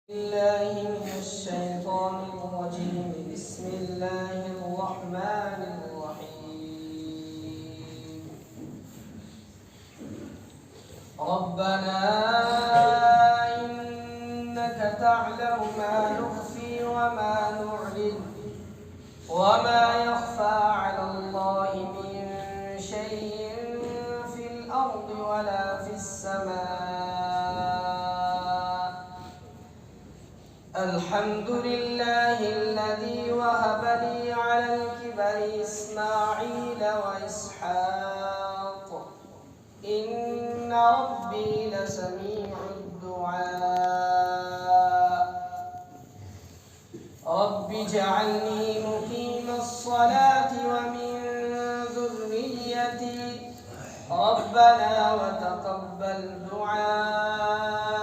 الله من الشيطان الرجيم. بسم الله الرحمن الرحيم. ربنا إنك تعلم ما نخفي وما نعلن وما يخفى على الله من شيء في الأرض ولا في السماء. الحمد لله الذي وهب لي على الكبر إسماعيل وإسحاق إن ربي لسميع الدعاء. رب اجعلني مقيم الصلاة ومن ذريتي ربنا وتقبل دعاء.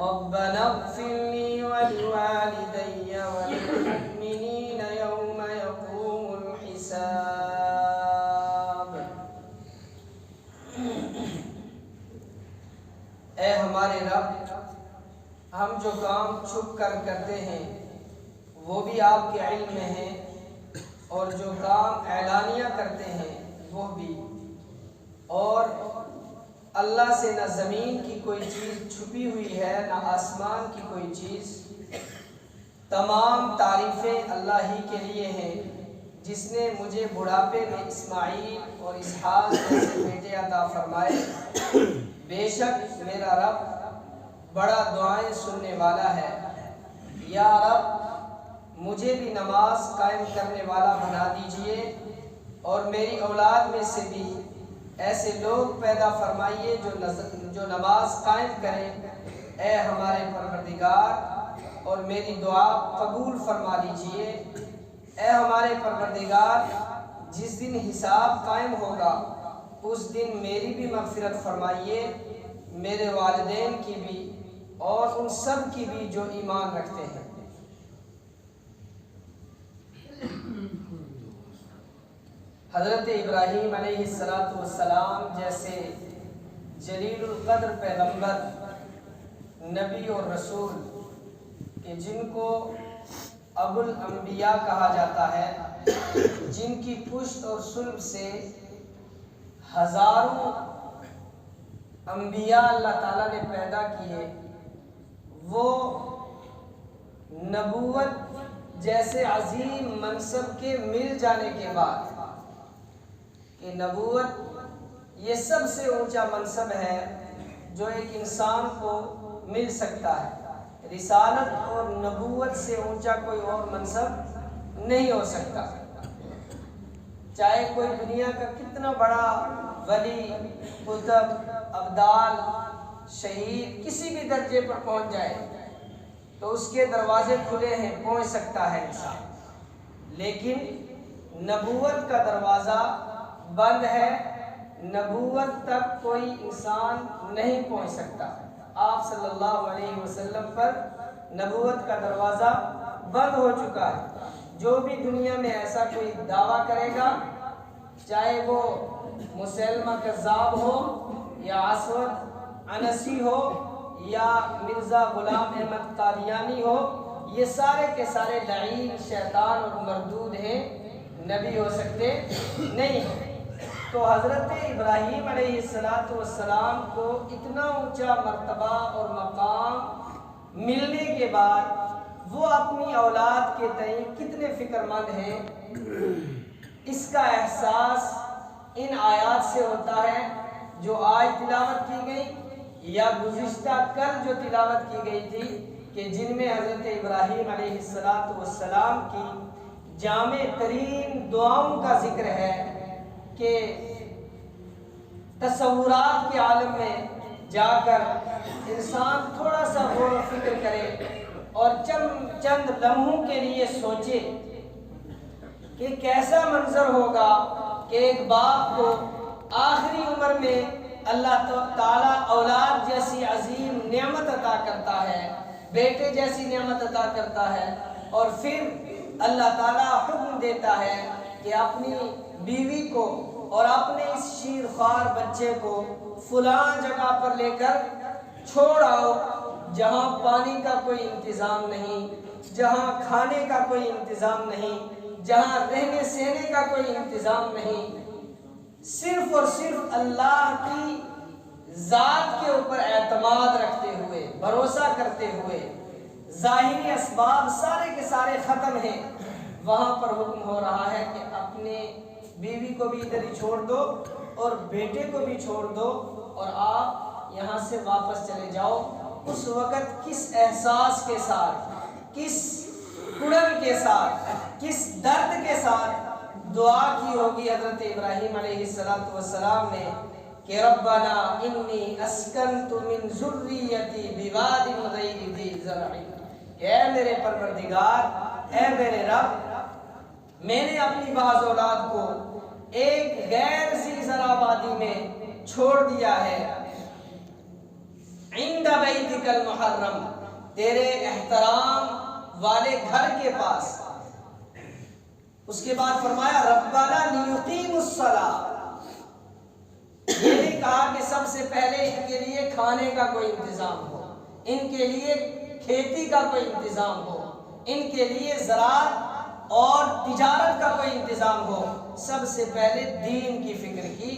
ربنا اغفر لي ولوالدي وللمؤمنين يوم يقوم الحساب. اے ہمارے رب، ہم جو کام چھپ کر کرتے ہیں وہ بھی آپ کے علم میں ہیں، اور جو کام اعلانیہ کرتے ہیں وہ بھی، اور اللہ سے نہ زمین کی کوئی چیز چھپی ہوئی ہے نہ آسمان کی کوئی چیز. تمام تعریفیں اللہ ہی کے لیے ہیں جس نے مجھے بڑھاپے میں اسماعیل اور اسحاق جیسے بیٹے عطا فرمائے. بے شک میرا رب بڑا دعائیں سننے والا ہے. یا رب، مجھے بھی نماز قائم کرنے والا بنا دیجئے، اور میری اولاد میں سے بھی ایسے لوگ پیدا فرمائیے جو نماز قائم کریں. اے ہمارے پروردگار، اور میری دعا قبول فرما لیجئے. اے ہمارے پروردگار، جس دن حساب قائم ہوگا اس دن میری بھی مغفرت فرمائیے، میرے والدین کی بھی، اور ان سب کی بھی جو ایمان رکھتے ہیں. حضرت ابراہیم علیہ السلام جیسے جلیل القدر پیغمبر، نبی اور رسول کہ جن کو ابو الانبیاء کہا جاتا ہے، جن کی پشت اور صلب سے ہزاروں انبیاء اللہ تعالیٰ نے پیدا کیے، وہ نبوت جیسے عظیم منصب کے مل جانے کے بعد کہ نبوت یہ سب سے اونچا منصب ہے جو ایک انسان کو مل سکتا ہے. رسالت اور نبوت سے اونچا کوئی اور منصب نہیں ہو سکتا. چاہے کوئی دنیا کا کتنا بڑا ولی، قطب، ابدال، شہید کسی بھی درجے پر پہنچ جائے تو اس کے دروازے کھلے ہیں، پہنچ سکتا ہے انسان. لیکن نبوت کا دروازہ بند ہے، نبوت تک کوئی انسان نہیں پہنچ سکتا. آپ صلی اللہ علیہ وسلم پر نبوت کا دروازہ بند ہو چکا ہے. جو بھی دنیا میں ایسا کوئی دعویٰ کرے گا، چاہے وہ مسلمہ کذاب ہو یا اسود عنسی ہو یا مرزا غلام احمد قادیانی ہو، یہ سارے کے سارے لعین، شیطان اور مردود ہیں، نبی ہو سکتے نہیں ہیں. تو حضرت ابراہیم علیہ السلام کو اتنا اونچا مرتبہ اور مقام ملنے کے بعد وہ اپنی اولاد کے تئیں کتنے فکر مند ہیں، اس کا احساس ان آیات سے ہوتا ہے جو آج تلاوت کی گئی یا گزشتہ کل جو تلاوت کی گئی تھی، کہ جن میں حضرت ابراہیم علیہ السلام کی جامع ترین دعاؤں کا ذکر ہے کہ تصورات کے عالم میں جا کر انسان تھوڑا سا غور و فکر کرے اور چند لمحوں کے لیے سوچے کہ کیسا منظر ہوگا کہ ایک باپ کو آخری عمر میں اللہ تعالیٰ اولاد جیسی عظیم نعمت عطا کرتا ہے، بیٹے جیسی نعمت عطا کرتا ہے، اور پھر اللہ تعالیٰ حکم دیتا ہے کہ اپنی بیوی کو اور اپنے اس شیر خوار بچے کو فلاں جگہ پر لے کر چھوڑ آؤ، جہاں پانی کا کوئی انتظام نہیں، جہاں کھانے کا کوئی انتظام نہیں، جہاں رہنے سہنے کا کوئی انتظام نہیں، صرف اور صرف اللہ کی ذات کے اوپر اعتماد رکھتے ہوئے، بھروسہ کرتے ہوئے، ظاہری اسباب سارے کے سارے ختم ہیں، وہاں پر حکم ہو رہا ہے کہ اپنے بیوی کو بھی ادھر ہی چھوڑ دو اور بیٹے کو بھی چھوڑ دو اور آپ یہاں سے واپس چلے جاؤ۔ اس وقت کس احساس کے ساتھ، کس کڑن کے ساتھ، کس درد کے ساتھ دعا کی ہوگی حضرت ابراہیم علیہ السلام نے کہ ربنا انی اسکنت من ذریتی بواد غیر ذی زرع، اے میرے پروردگار، اے میرے رب، میں نے اپنی بعض اولاد کو ایک غیر ذی زرع وادی میں چھوڑ دیا ہے، عند بیتک المحرم، تیرے احترام والے گھر کے پاس۔ اس کے بعد فرمایا ربنا لیقیموا الصلاۃ، یہ بھی کہا کہ سب سے پہلے ان کے لیے کھانے کا کوئی انتظام ہو، ان کے لیے کھیتی کا کوئی انتظام ہو، ان کے لیے زراعت اور تجارت کا کوئی انتظام ہو۔ سب سے پہلے دین کی فکر کی،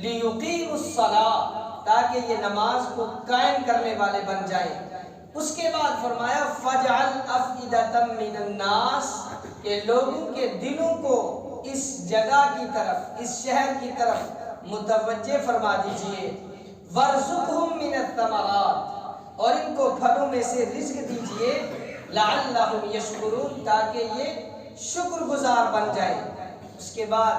لیقیموا الصلاۃ، تاکہ یہ نماز کو قائم کرنے والے بن جائیں۔ اس کے بعد فرمایا فَجْعَلْ أَفْئِدَةً مِّنَ النَّاسِ، کہ لوگوں کے دلوں کو اس جگہ کی طرف، اس شہر کی طرف متوجہ فرما دیجئے، وَارْزُقْهُم مِّنَ الثَّمَرَاتِ، اور ان کو پھلوں میں سے رزق دیجئے، لَعَلَّهُمْ يَشْكُرُونَ، تاکہ یہ شکر گزار بن جائے۔ اس کے بعد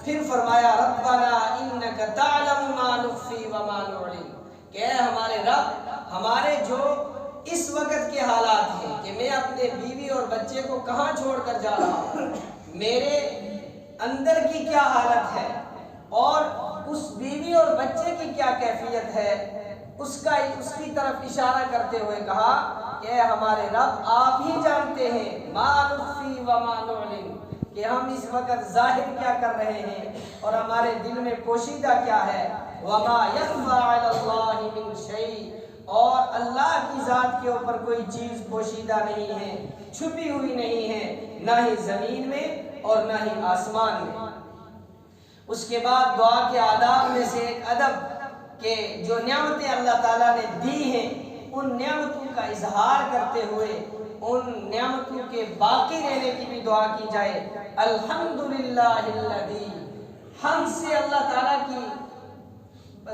پھر فرمایا ربنا انک تعلم ما نخفی وما نعلن، کہ اے ہمارے رب، ہمارے جو اس وقت کے حالات ہیں کہ میں اپنے بیوی اور بچے کو کہاں چھوڑ کر جا رہا ہوں، میرے اندر کی کیا حالت ہے اور اس بیوی اور بچے کی کیا کیفیت ہے، اس کی طرف اشارہ کرتے ہوئے کہا کہ اے ہمارے رب، آپ ہی جانتے ہیں ما نخفی وما نعلن، کہ ہم اس وقت ظاہر کیا کر رہے ہیں اور ہمارے دل میں پوشیدہ کیا ہے۔ وما يخفى على الله من شيء، اور اللہ کی ذات کے اوپر کوئی چیز پوشیدہ نہیں ہے، چھپی ہوئی نہیں ہے، نہ ہی زمین میں اور نہ ہی آسمان میں۔ اس کے بعد دعا کے آداب میں سے ایک ادب کہ جو نعمتیں اللہ تعالیٰ نے دی ہیں ان نعمتوں کا اظہار کرتے ہوئے ان نعمتوں کے باقی رہنے کی بھی دعا کی جائے۔ الحمدللہ الذی، حمد سے اللہ تعالیٰ کی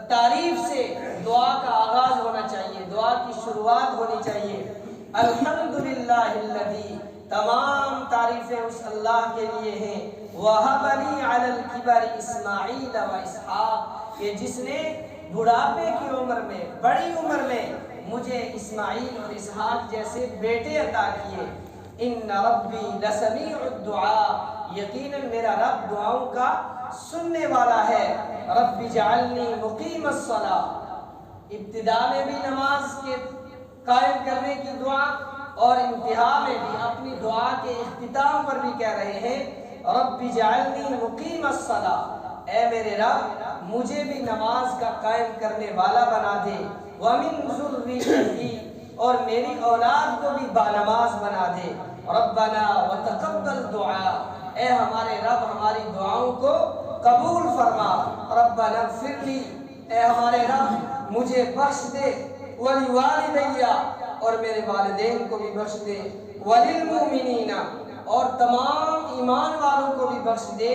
تعریف سے دعا کا آغاز ہونا چاہیے، دعا کی شروعات ہونی چاہیے۔ الحمدللہ الذی، تمام تعریفیں اس اللہ کے لیے ہیں، وَهَبَ لِي عَلَى الْكِبَرِ إِسْمَاعِيلَ وَإِسْحَاقَ، کہ جس نے بڑھاپے کی عمر میں، بڑی عمر میں مجھے اسماعیل اور اسحاق جیسے بیٹے عطا کیے۔ ان ربی لسمیع الدعاء، یقیناً میرا رب دعاؤں کا سننے والا ہے۔ رب اجعلنی مقیم الصلاۃ، ابتدا میں بھی نماز کے قائم کرنے کی دعا اور انتہا میں بھی اپنی دعا کے اختتام پر بھی کہہ رہے ہیں رب اجعلنی مقیم الصلاۃ، اے میرے رب مجھے بھی نماز کا قائم کرنے والا بنا دے، وَمِن ذُرِّيَّتِي، اور میری اولاد کو بھی بانماز بنا دے، ربنا وتقبل دعاء، اے ہمارے رب ہماری دعاؤں کو قبول فرما، ربنا اغفر لی، اے ہمارے رب مجھے بخش دے، وَلِوَالِدَيَّ، اور میرے والدین کو بھی بخش دے، وَلِلْمُؤْمِنِينَ، اور تمام ایمان والوں کو بھی بخش دے،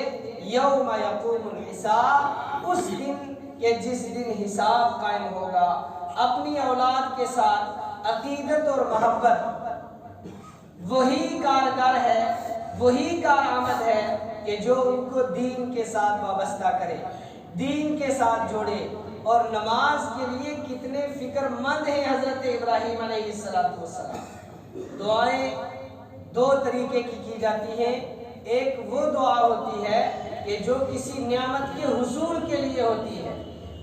یوم یقوم الحساب، اس دن کہ جس دن حساب قائم ہوگا۔ اپنی اولاد کے ساتھ عقیدت اور محبت وہی کارگر ہے، وہی کارآمد ہے کہ جو ان کو دین کے ساتھ وابستہ کرے، دین کے ساتھ جوڑے۔ اور نماز کے لیے کتنے فکر مند ہیں حضرت ابراہیم علیہ السلام۔ دعائیں دو طریقے کی جاتی ہیں، ایک وہ دعا ہوتی ہے کہ جو کسی نعمت کے حصول کے لیے ہوتی ہے،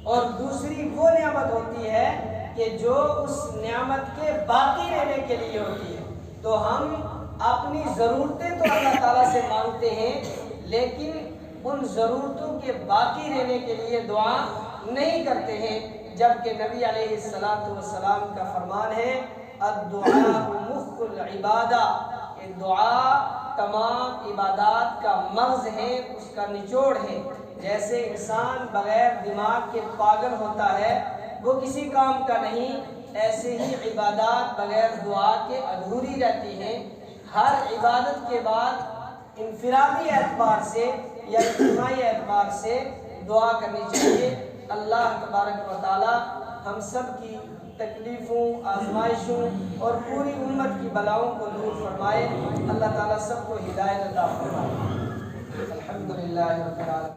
اور دوسری وہ نعمت ہوتی ہے کہ جو اس نعمت کے باقی رہنے کے لیے ہوتی ہے۔ تو ہم اپنی ضرورتیں تو اللہ تعالیٰ سے مانگتے ہیں، لیکن ان ضرورتوں کے باقی رہنے کے لیے دعا نہیں کرتے ہیں، جبکہ نبی علیہ السلام کا فرمان ہے الدعاء مخ العبادہ، کہ دعا تمام عبادات کا مغز ہے، اس کا نچوڑ ہے۔ جیسے انسان بغیر دماغ کے پاگل ہوتا ہے، وہ کسی کام کا نہیں، ایسے ہی عبادات بغیر دعا کے ادھوری رہتی ہیں۔ ہر عبادت کے بعد انفرادی اعتبار سے یا اجتماعی اعتبار سے دعا کرنی چاہیے۔ اللہ تبارک و تعالی ہم سب کی تکلیفوں، آزمائشوں اور پوری امت کی بلاؤں کو دور فرمائے۔ اللہ تعالیٰ سب کو ہدایت عطا فرمائے۔ الحمدللہ رب العالمین۔